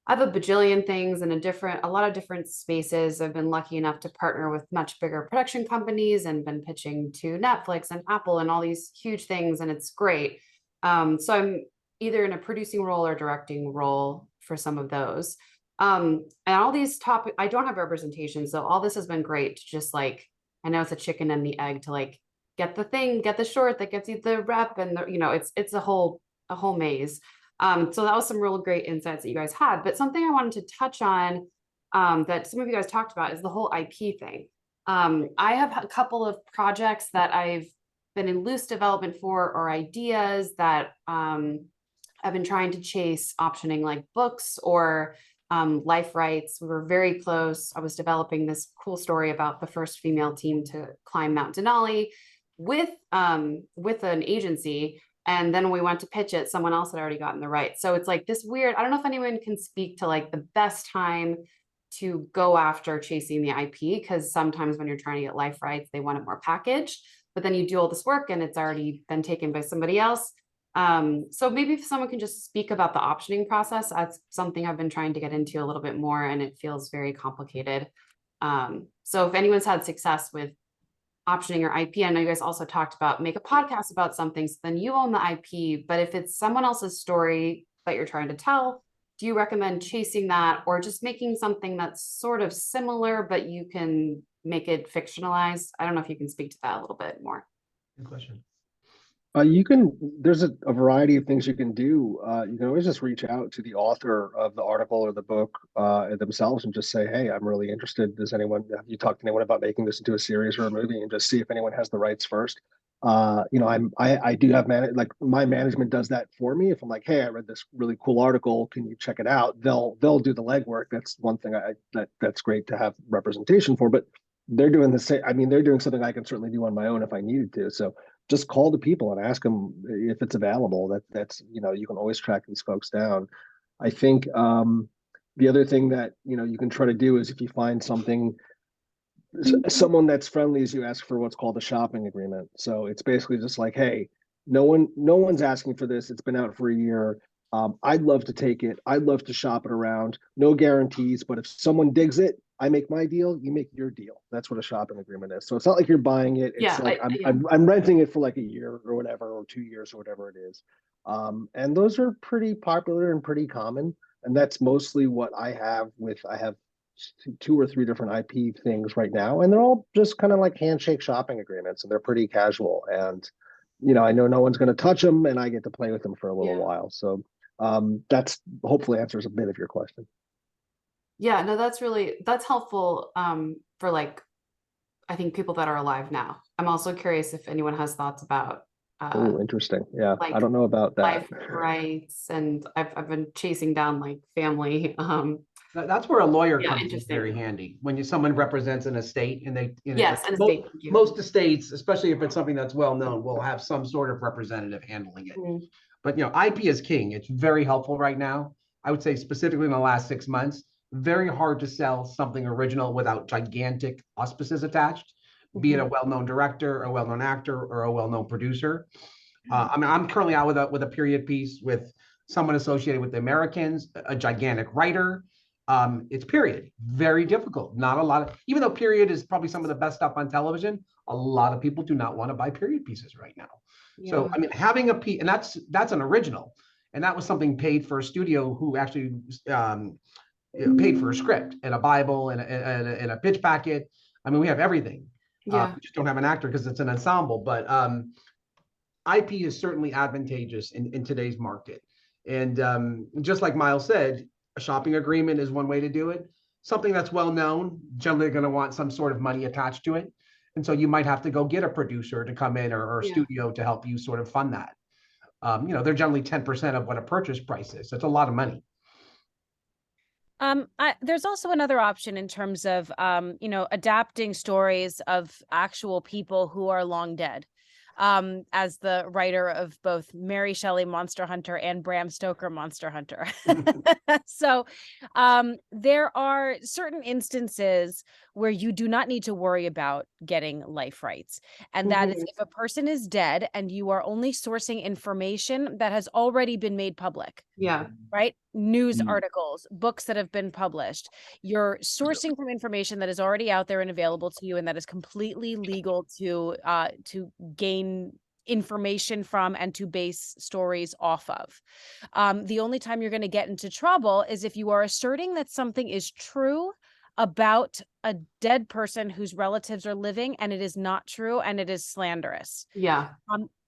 I have a bajillion things in a lot of different spaces. I've been lucky enough to partner with much bigger production companies and been pitching to Netflix and Apple and all these huge things, and it's great. So I'm either in a producing role or directing role for some of those. And all these topics, I don't have representation, so all this has been great to just like, I know it's a chicken and the egg to like get the short that gets you the rep, and it's a whole maze. So that was some real great insights that you guys had. But something I wanted to touch on that some of you guys talked about is the whole IP thing. I have a couple of projects that I've been in loose development for, or ideas that I've been trying to chase optioning, like books or life rights. We were very close. I was developing this cool story about the first female team to climb Mount Denali with an agency. And then when we went to pitch it, someone else had already gotten the rights. So it's like this weird, I don't know if anyone can speak to like the best time to go after chasing the IP, because sometimes when you're trying to get life rights, they want it more packaged, but then you do all this work and it's already been taken by somebody else. So maybe if someone can just speak about the optioning process, that's something I've been trying to get into a little bit more, and it feels very complicated. So if anyone's had success with optioning your IP, I know you guys also talked about make a podcast about something, so then you own the IP, but if it's someone else's story that you're trying to tell, do you recommend chasing that or just making something that's sort of similar, but you can make it fictionalized? I don't know if you can speak to that a little bit more. Good question. There's a variety of things you can do. You can always just reach out to the author of the article or the book themselves and just say, hey, I'm really interested. Have you talked to anyone about making this into a series or a movie, and just see if anyone has the rights first. I do have my management does that for me. If I'm like, hey, I read this really cool article, can you check it out? They'll do the legwork. That's one thing that's great to have representation for, but they're doing the same. I mean, they're doing something I can certainly do on my own if I needed to. So just call the people and ask them if it's available. That's you can always track these folks down. I think the other thing that you can try to do is, if you find someone that's friendly, as you ask for what's called a shopping agreement. So it's basically just like, hey, no one's asking for this. It's been out for a year. I'd love to take it. I'd love to shop it around. No guarantees, but if someone digs it, I make my deal, you make your deal. That's what a shopping agreement is. So it's not like you're buying it. It's I'm renting it for like a year or whatever, or 2 years or whatever it is. And those are pretty popular and pretty common. And that's mostly what I have I have 2 or 3 different IP things right now, and they're all just kind of like handshake shopping agreements, and they're pretty casual. And I know no one's going to touch them, and I get to play with them for a little while. So that's hopefully answers a bit of your question. Yeah, no, that's helpful for like, I think people that are alive now. I'm also curious if anyone has thoughts about oh, interesting. Yeah, like I don't know about that. life rights, and I've been chasing down like family. That's where a lawyer Yeah, comes in interesting. very handy. When someone represents an estate, and they Yes, an estate. Thank you. most estates, especially if it's something that's well known, will have some sort of representative handling it. Mhm. But IP is king. It's very helpful right now. I would say specifically in the last 6 months, very hard to sell something original without gigantic auspices attached, be it a well-known director, a well-known actor, or a well-known producer. I mean, I'm currently out with a period piece with someone associated with the Americans, a gigantic writer. It's period. Very difficult. Not a lot of, even though period is probably some of the best stuff on television, a lot of people do not want to buy period pieces right now. Yeah. So, I mean, having a piece, and that's an original. And that was something paid for a studio who actually paid for a script and a Bible and a pitch packet. I mean, we have everything. Yeah. We just don't have an actor because it's an ensemble. But IP is certainly advantageous in today's market. And just like Miles said, a shopping agreement is one way to do it. Something that's well known, generally going to want some sort of money attached to it. And so you might have to go get a producer to come in, or a studio to help you sort of fund that. They're generally 10% of what a purchase price is. So it's a lot of money. There's also another option in terms of, adapting stories of actual people who are long dead. as the writer of both Mary Shelley Monster Hunter and Bram Stoker Monster Hunter. So there are certain instances where you do not need to worry about getting life rights. And that is if a person is dead and you are only sourcing information that has already been made public. Yeah. Right? News articles, books that have been published. You're sourcing from information that is already out there and available to you, and that is completely legal to gain information from and to base stories off of. The only time you're going to get into trouble is if you are asserting that something is true about a dead person whose relatives are living, and it is not true, and it is slanderous. Yeah.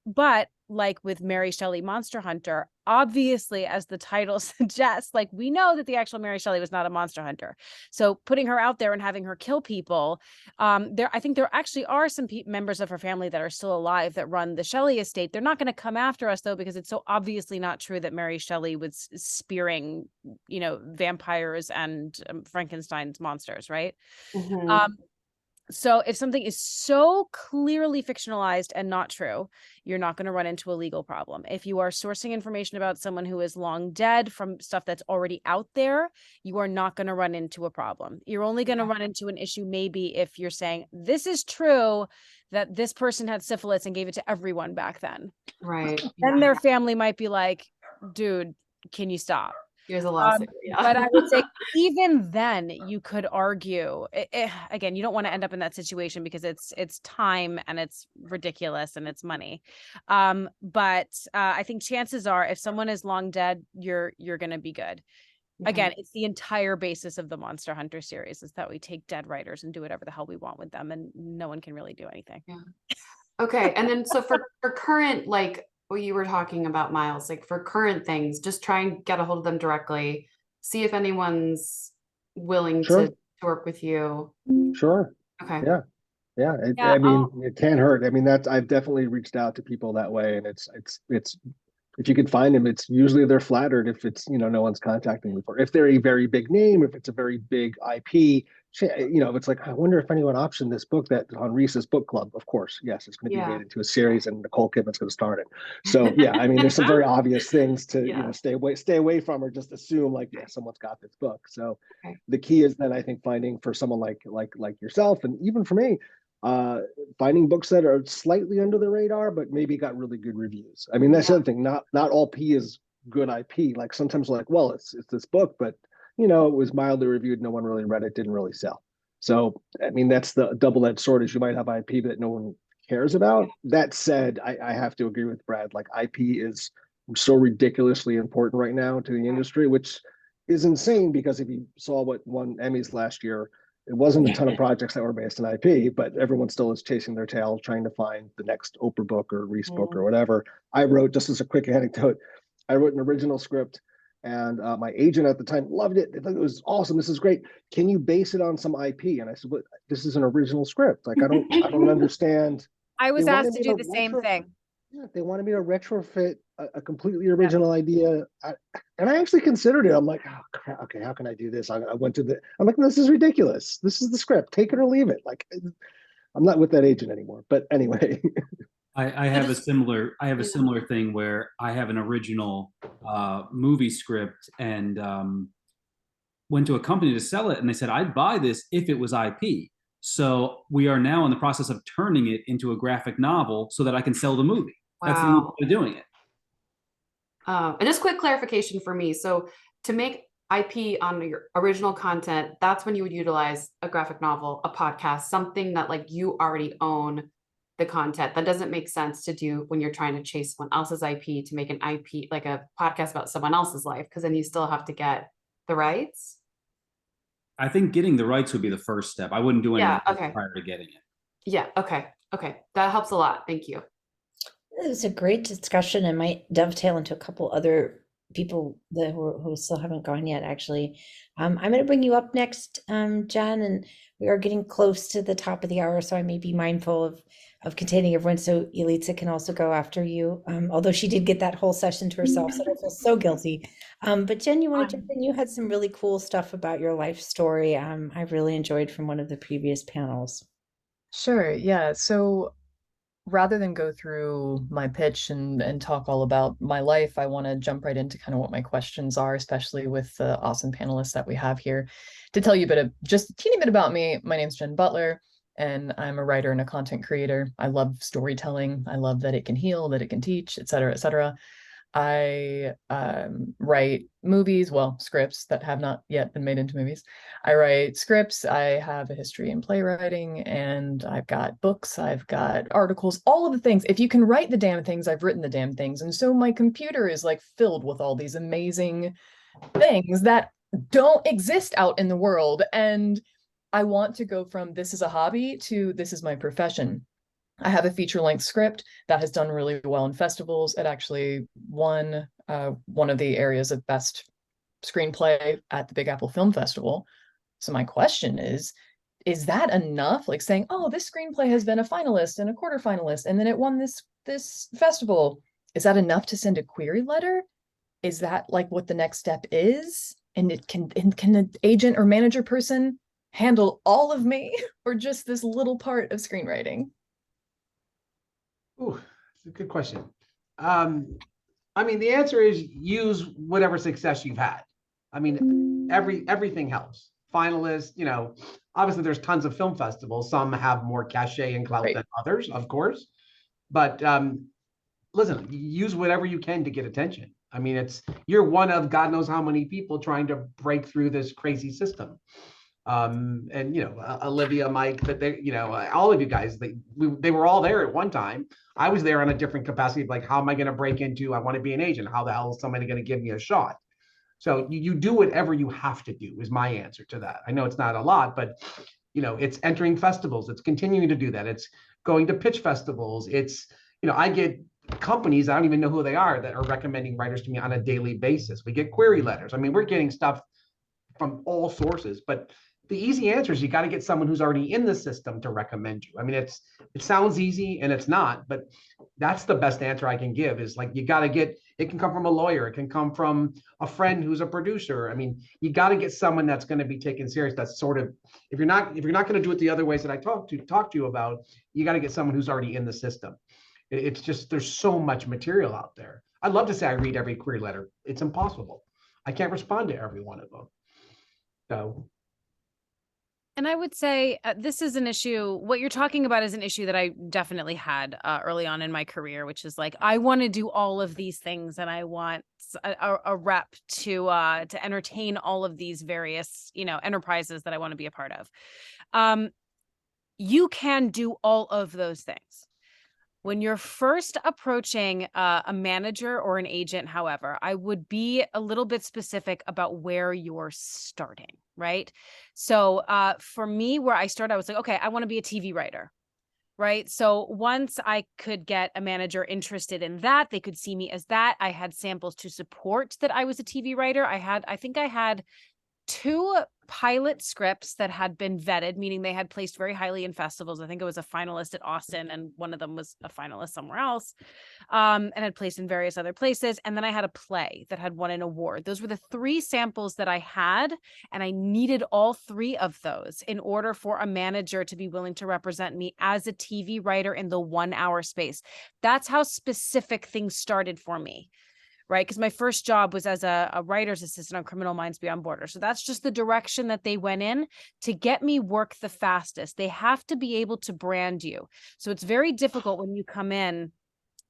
But like with Mary Shelley Monster Hunter, obviously, as the title suggests, like we know that the actual Mary Shelley was not a monster hunter. So putting her out there and having her kill people, I think there actually are some members of her family that are still alive that run the Shelley estate. They're not going to come after us though, because it's so obviously not true that Mary Shelley was spearing, vampires and Frankenstein's monsters, right? So if something is so clearly fictionalized and not true, you're not going to run into a legal problem. If you are sourcing information about someone who is long dead from stuff that's already out there, you are not going to run into a problem. You're only going to run into an issue maybe if you're saying, this is true that this person had syphilis and gave it to everyone back then. Right. Then their family might be like, dude, can you stop? Here's a lawsuit. But I would say even then you could argue, again, you don't want to end up in that situation because it's time and it's ridiculous and it's money. But I think chances are if someone is long dead, you're going to be good. Again, it's the entire basis of the Monster Hunter series is that we take dead writers and do whatever the hell we want with them, and no one can really do anything. Yeah. Okay. And then so for current, like what you were talking about, Miles, like for current things, just try and get a hold of them directly, see if anyone's willing to work with you. Sure. Okay. Yeah. I mean, it can't hurt. I mean, I've definitely reached out to people that way, and it's if you can find them, it's usually they're flattered if it's, no one's contacting me for, if they're a very big name, if it's a very big IP, it's like, I wonder if anyone optioned this book that on Reese's book club. Of course, yes, it's going to be made into a series and Nicole Kidman's going to start it. So yeah, I mean, there's some very obvious things to, stay away from, or just assume like, yeah, someone's got this book. So the key is then I think finding for someone like yourself, and even for me, finding books that are slightly under the radar, but maybe got really good reviews. I mean, that's the other thing. Not all P is good IP. Like sometimes like, well, it's this book, but it was mildly reviewed. No one really read it, didn't really sell. So, I mean, that's the double-edged sword is you might have IP that no one cares about. That said, I have to agree with Brad. Like IP is so ridiculously important right now to the industry, which is insane because if you saw what won Emmys last year, it wasn't a ton of projects that were based on IP, but everyone still is chasing their tail, trying to find the next Oprah book or Reese book or whatever. I wrote, just as a quick anecdote, I wrote an original script, and my agent at the time loved it. They thought it was awesome. This is great. Can you base it on some IP? And I said, "What? This is an original script. Like I don't understand." I was asked to do the same thing. Yeah, they wanted me to retrofit a completely original idea. And I actually considered it. I'm like, oh, crap, okay, how can I do this? I went to I'm like, this is ridiculous. This is the script. Take it or leave it. Like, I'm not with that agent anymore. But anyway. I have a similar thing where I have an original movie script and went to a company to sell it, and they said I'd buy this if it was IP. So we are now in the process of turning it into a graphic novel so that I can sell the movie. Wow. That's the way they're doing it. And just quick clarification for me. So to make IP on your original content, that's when you would utilize a graphic novel, a podcast, something that like you already own the content. That doesn't make sense to do when you're trying to chase someone else's IP to make an IP, like a podcast about someone else's life, because then you still have to get the rights. I think getting the rights would be the first step. I wouldn't do anything prior to getting it. Yeah. Okay. That helps a lot. Thank you. It was a great discussion and might dovetail into a couple other people that who still haven't gone yet, actually. I'm going to bring you up next, Jen, and we are getting close to the top of the hour, so I may be mindful of containing everyone so Yelitsa can also go after you, although she did get that whole session to herself, so I feel so guilty. But Jen, you want to jump in? You had some really cool stuff about your life story. I really enjoyed from one of the previous panels. Sure, yeah. So rather than go through my pitch and talk all about my life, I want to jump right into kind of what my questions are, especially with the awesome panelists that we have here. To tell you a bit of just a teeny bit about me, my name's Jen Butler, and I'm a writer and a content creator. I love storytelling. I love that it can heal, that it can teach, et cetera, et cetera. I write movies, well, scripts that have not yet been made into movies. I write scripts. I have a history in playwriting, and I've got books, I've got articles, all of the things. If you can write the damn things, I've written the damn things. And so my computer is like filled with all these amazing things that don't exist out in the world. And I want to go from this is a hobby to this is my profession. I have a feature-length script that has done really well in festivals. It actually won one of the areas of best screenplay at the Big Apple Film Festival. So my question is that enough? Like saying, oh, this screenplay has been a finalist and a quarterfinalist, and then it won this festival. Is that enough to send a query letter? Is that like what the next step is? And can an agent or manager person handle all of me or just this little part of screenwriting? Ooh, it's a good question. I mean, the answer is use whatever success you've had. I mean, everything helps. Finalists, you know, obviously there's tons of film festivals. Some have more cachet and clout than others, of course. But listen, use whatever you can to get attention. I mean, you're one of God knows how many people trying to break through this crazy system. And you know, Olivia, Mike, that they, you know, all of you guys, they were all there at one time. I was there on a different capacity of like, how am I going to break into? I want to be an agent. How the hell is somebody going to give me a shot? So you do whatever you have to do is my answer to that. I know it's not a lot, but you know, it's entering festivals. It's continuing to do that. It's going to pitch festivals. It's, you know, I get companies, I don't even know who they are, that are recommending writers to me on a daily basis. We get query letters. I mean, we're getting stuff from all sources, but the easy answer is you got to get someone who's already in the system to recommend you. I mean, it sounds easy and it's not, but that's the best answer I can give is like, you got to get, it can come from a lawyer. It can come from a friend who's a producer. I mean, you got to get someone that's going to be taken serious. That's sort of, if you're not going to do it the other ways that I talked to you about, you got to get someone who's already in the system. It's just, there's so much material out there. I'd love to say I read every query letter. It's impossible. I can't respond to every one of them. So. And I would say this is an issue. What you're talking about is an issue that I definitely had early on in my career, which is like, I want to do all of these things and I want a rep to entertain all of these various, you know, enterprises that I want to be a part of. You can do all of those things. When you're first approaching a manager or an agent, however, I would be a little bit specific about where you're starting, right? So for me, where I started, I was like, okay, I want to be a TV writer, right? So once I could get a manager interested in that, they could see me as that. I had samples to support that I was a TV writer. I think I had 2 pilot scripts that had been vetted, meaning they had placed very highly in festivals. I think it was a finalist at Austin and one of them was a finalist somewhere else, and had placed in various other places. And then I had a play that had won an award. Those were the 3 samples that I had, and I needed all 3 of those in order for a manager to be willing to represent me as a TV writer in the 1-hour space. That's how specific things started for me. Right? Because my first job was as a writer's assistant on Criminal Minds Beyond Borders. So that's just the direction that they went in to get me work the fastest. They have to be able to brand you. So it's very difficult when you come in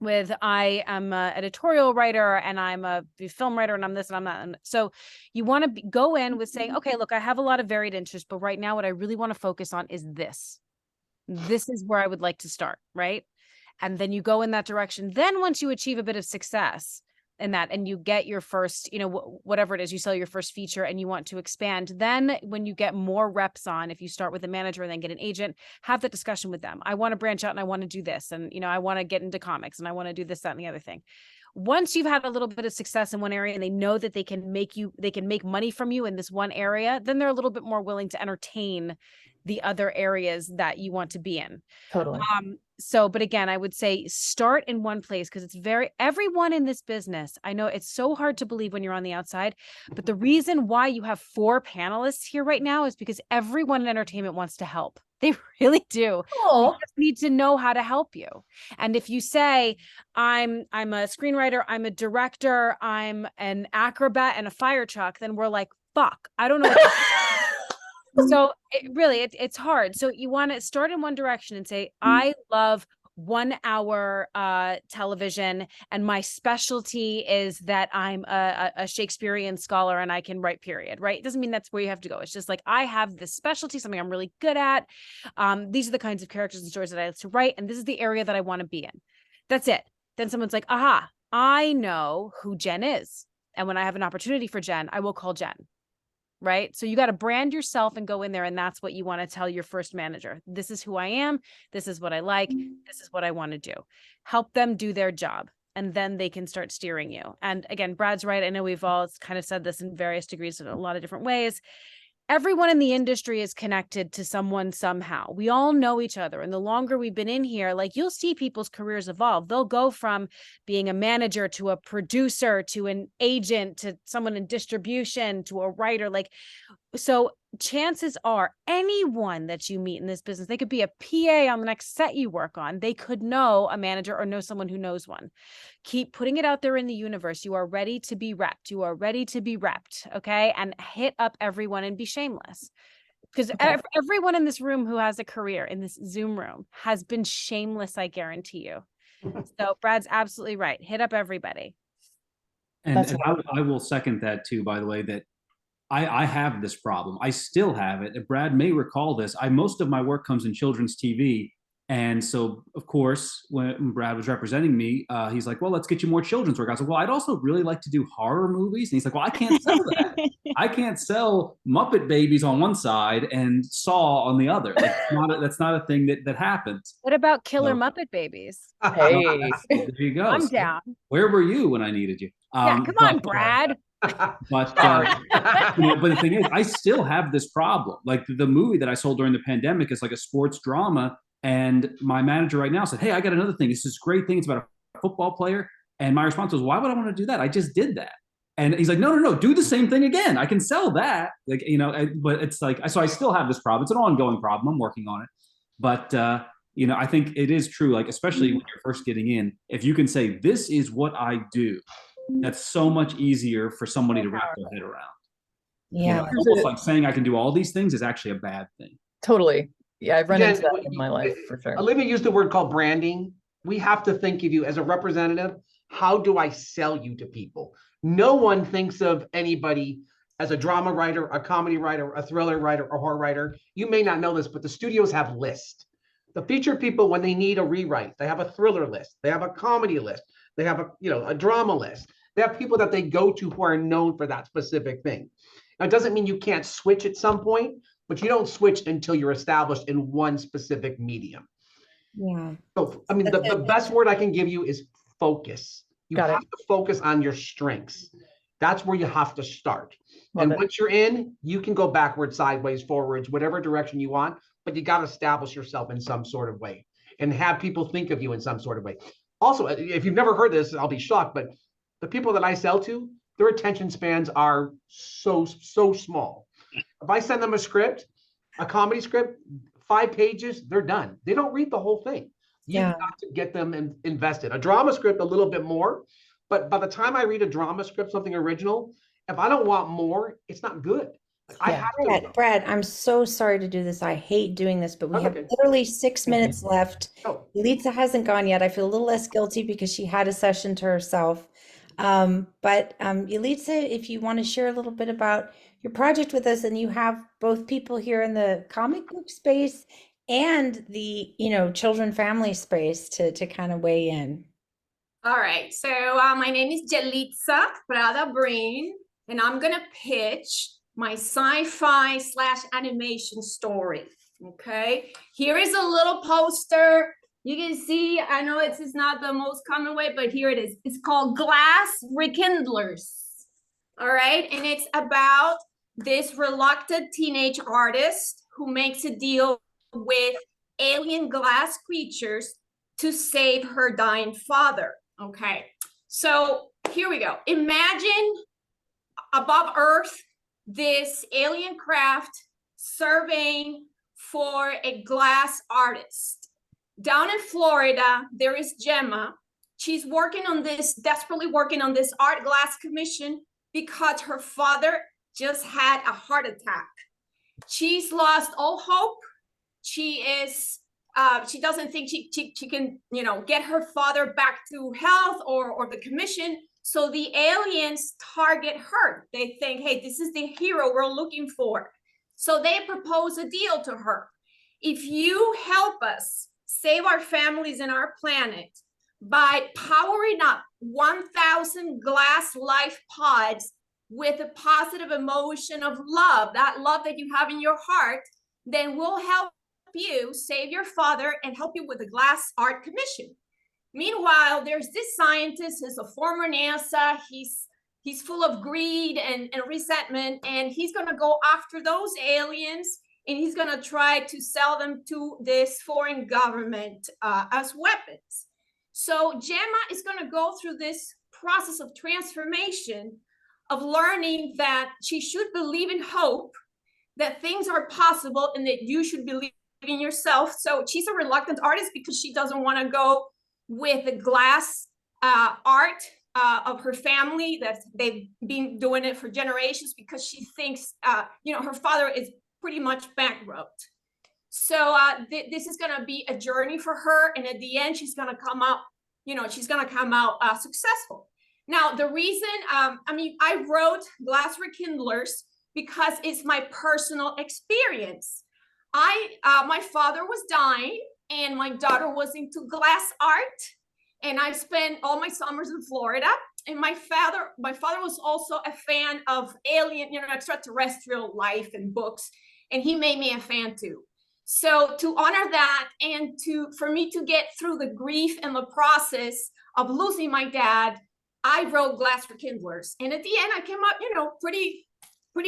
with, I am an editorial writer and I'm a film writer and I'm this and I'm that. And so you want to go in with saying, okay, look, I have a lot of varied interests, but right now what I really want to focus on is this. This is where I would like to start, right? And then you go in that direction. Then once you achieve a bit of success, in that, and you get your first, you know, whatever it is, you sell your first feature and you want to expand. Then when you get more reps on, if you start with a manager and then get an agent, have that discussion with them. I want to branch out and I want to do this. And, you know, I want to get into comics and I want to do this, that, and the other thing. Once you've had a little bit of success in one area and they know that they can make money from you in this one area, then they're a little bit more willing to entertain the other areas that you want to be in. Totally. But again, I would say start in one place, because it's everyone in this business. I know it's so hard to believe when you're on the outside, but the reason why you have 4 panelists here right now is because everyone in entertainment wants to help. They really do. Oh, You just need to know how to help you. And if you say, I'm a screenwriter, I'm a director, I'm an acrobat and a fire truck, then we're like, fuck, I don't know what to So it's hard. So you want to start in one direction and say, I love 1 hour television, and my specialty is that I'm a Shakespearean scholar and I can write, period, right? It doesn't mean that's where you have to go. It's just like, I have this specialty, something I'm really good at. These are the kinds of characters and stories that I like to write, and this is the area that I want to be in. That's it. Then someone's like, aha, I know who Jen is. And when I have an opportunity for Jen, I will call Jen. Right? So you got to brand yourself and go in there. And that's what you want to tell your first manager. This is who I am. This is what I like. This is what I want to do. Help them do their job. And then they can start steering you. And again, Brad's right. I know we've all kind of said this in various degrees in a lot of different ways. Everyone in the industry is connected to someone somehow. We all know each other. And the longer we've been in here, like, you'll see people's careers evolve. They'll go from being a manager to a producer to an agent to someone in distribution to a writer. Like, so chances are anyone that you meet in this business, they could be a PA on the next set you work on. They could know a manager or know someone who knows one. Keep putting it out there in the universe. You are ready to be repped. You are ready to be repped. Okay. And hit up everyone and be shameless. Because everyone in this room who has a career in this Zoom room has been shameless, I guarantee you. So Brad's absolutely right. Hit up everybody. And I will second that too, by the way, that I have this problem. I still have it. Brad may recall this. Most of my work comes in children's TV. And so, of course, when Brad was representing me, he's like, well, let's get you more children's work. I was like, well, I'd also really like to do horror movies. And he's like, well, I can't sell that. I can't sell Muppet Babies on one side and Saw on the other. Like, that's not a thing that happens. What about Killer Muppet Babies? hey. There you go. I'm down. Where were you when I needed you? Yeah, come on, Brad. But but the thing is, I still have this problem. Like, the movie that I sold during the pandemic is like a sports drama, and my manager right now said, hey, I got another thing. It's this great thing. It's about a football player. And my response was, why would I want to do that? I just did that. And he's like, no, do the same thing again. I can sell that. Like, but it's like, so I still have this problem. It's an ongoing problem. I'm working on it. But I think it is true, like, especially when you're first getting in, if you can say, this is what I do, that's so much easier for somebody to wrap their head around. Yeah. Almost like saying I can do all these things is actually a bad thing. Totally. Yeah, I've run into that in my life for sure. Olivia used the word called branding. We have to think of you as a representative. How do I sell you to people? No one thinks of anybody as a drama writer, a comedy writer, a thriller writer, a horror writer. You may not know this, but the studios have lists. The feature people, when they need a rewrite, they have a thriller list. They have a comedy list. They have a drama list. They have people that they go to who are known for that specific thing. Now, it doesn't mean you can't switch at some point, but you don't switch until you're established in one specific medium. Yeah. So, I mean, the best word I can give you is focus. You have to focus on your strengths. That's where you have to start. And once you're in, you can go backwards, sideways, forwards, whatever direction you want, but you got to establish yourself in some sort of way and have people think of you in some sort of way. Also, if you've never heard this, I'll be shocked, but the people that I sell to, their attention spans are so small. If I send them a script, a comedy script, 5 pages, they're done. They don't read the whole thing. You've got to get them invested. A drama script, a little bit more, but by the time I read a drama script, something original, if I don't want more, it's not good. I have to. Brad, I'm so sorry to do this. I hate doing this, but we have literally 6 minutes left. Yelitsa hasn't gone yet. I feel a little less guilty because she had a session to herself. But Yelitsa, if you want to share a little bit about your project with us, and you have both people here in the comic book space and the, children family space to kind of weigh in. All right. So my name is Yelitsa Prada Brain, and I'm going to pitch my sci-fi / animation story. Okay. Here is a little poster. You can see, I know it's not the most common way, but here it is. It's called Glass Rekindlers. All right. And it's about this reluctant teenage artist who makes a deal with alien glass creatures to save her dying father. Okay, so here we go. Imagine above Earth, this alien craft surveying for a glass artist. Down in Florida, there is Gemma. She's working on this, desperately working on this art glass commission because her father just had a heart attack. She's lost all hope. She doesn't think she can, get her father back to health or the commission. So the aliens target her. They think, hey, this is the hero we're looking for. So they propose a deal to her. If you help us save our families and our planet by powering up 1,000 glass life pods with a positive emotion of love, that love that you have in your heart, then we'll help you save your father and help you with a glass art commission. Meanwhile, there's this scientist, who's a former NASA. He's full of greed and resentment, and he's going to go after those aliens, and he's going to try to sell them to this foreign government as weapons. So Gemma is going to go through this process of transformation, of learning that she should believe in hope, that things are possible, and that you should believe in yourself. So she's a reluctant artist because she doesn't want to go with the glass art of her family, that they've been doing it for generations, because she thinks, her father is pretty much bankrupt. So this is going to be a journey for her. And at the end, she's going to come out, successful. Now, the reason, I wrote Glass Rekindlers because it's my personal experience. My father was dying, and my daughter was into glass art, and I spent all my summers in Florida. And my father was also a fan of alien, extraterrestrial life and books, and he made me a fan too. So to honor that, and for me to get through the grief and the process of losing my dad, I wrote Glass Rekindlers, and at the end I came up, pretty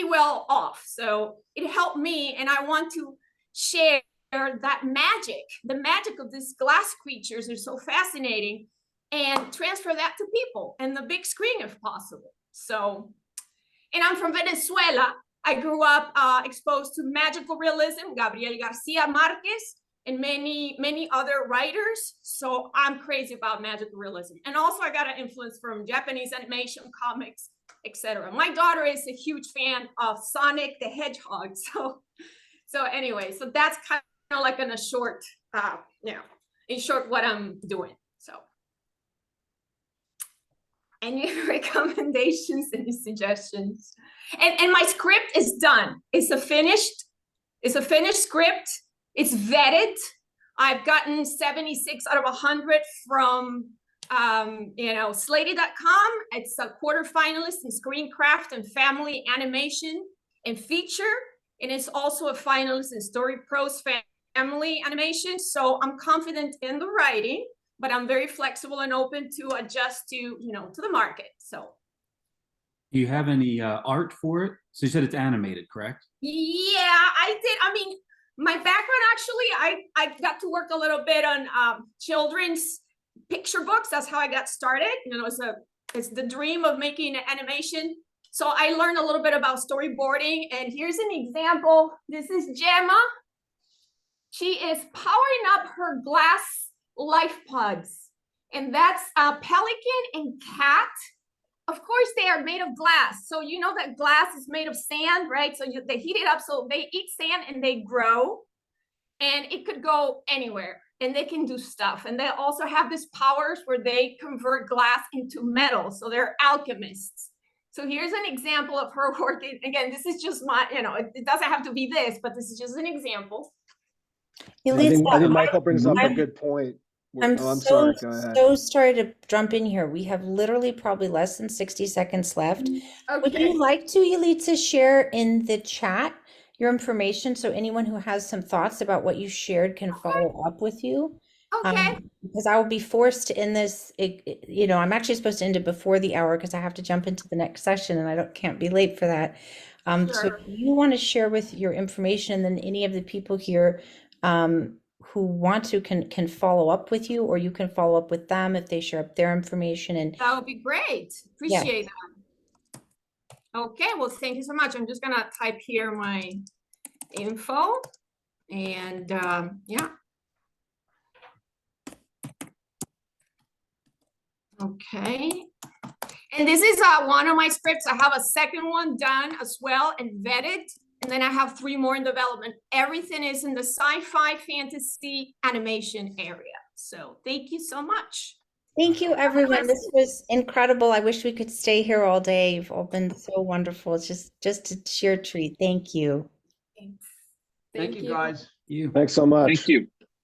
well off. So it helped me, and I want to share that magic, the magic of these glass creatures are so fascinating, and transfer that to people and the big screen if possible. So, and I'm from Venezuela. I grew up exposed to magical realism, Gabriel Garcia Marquez, and many other writers. So I'm crazy about magical realism. And also I got an influence from Japanese animation, comics, etc. My daughter is a huge fan of Sonic the Hedgehog. So anyway, so that's kind of like in a short, in short what I'm doing. So any recommendations, any suggestions? And my script is done. It's a finished script. It's vetted. I've gotten 76 out of 100 from Slated.com. It's a quarterfinalist in Screencraft and Family Animation and Feature. And it's also a finalist in Story Prose Family Animation. So I'm confident in the writing, but I'm very flexible and open to adjust to the market. So. Do you have any art for it? So you said it's animated, correct? Yeah, I did. My background, actually, I got to work a little bit on children's picture books. That's how I got started. It's the dream of making animation. So I learned a little bit about storyboarding, and here's an example. This is Gemma. She is powering up her glass life pods, and that's a pelican and cat. Of course, they are made of glass. So you know that glass is made of sand, right? So they heat it up, so they eat sand and they grow, and it could go anywhere, and they can do stuff. And they also have these powers where they convert glass into metal. So they're alchemists. So here's an example of her working. Again, this is just my, it doesn't have to be this, but this is just an example. I think Michael brings up a good point. I'm sorry. Go ahead. So sorry to jump in here. We have literally probably less than 60 seconds left. Okay. Would you like to, Yelitsa, share in the chat your information so anyone who has some thoughts about what you shared can follow up with you? Okay. Because I will be forced to end this, you know, I'm actually supposed to end it before the hour because I have to jump into the next session and can't be late for that. So Sure. if you want to share with your information, then any of the people here who want to can follow up with you, or you can follow up with them if they share up their information. And That would be great. Appreciate that. Okay, well, thank you so much. I'm just gonna type here my info and yeah. Okay. And this is one of my scripts. I have a second one done as well and vetted. And then I have 3 more in development. Everything is in the sci-fi, fantasy, animation area. So thank you so much. thank you, everyone. This was incredible. I wish we could stay here all day. You've all been so wonderful. It's just a sheer treat. Thank you. Thank you, guys. You. Thanks so much. Thank you.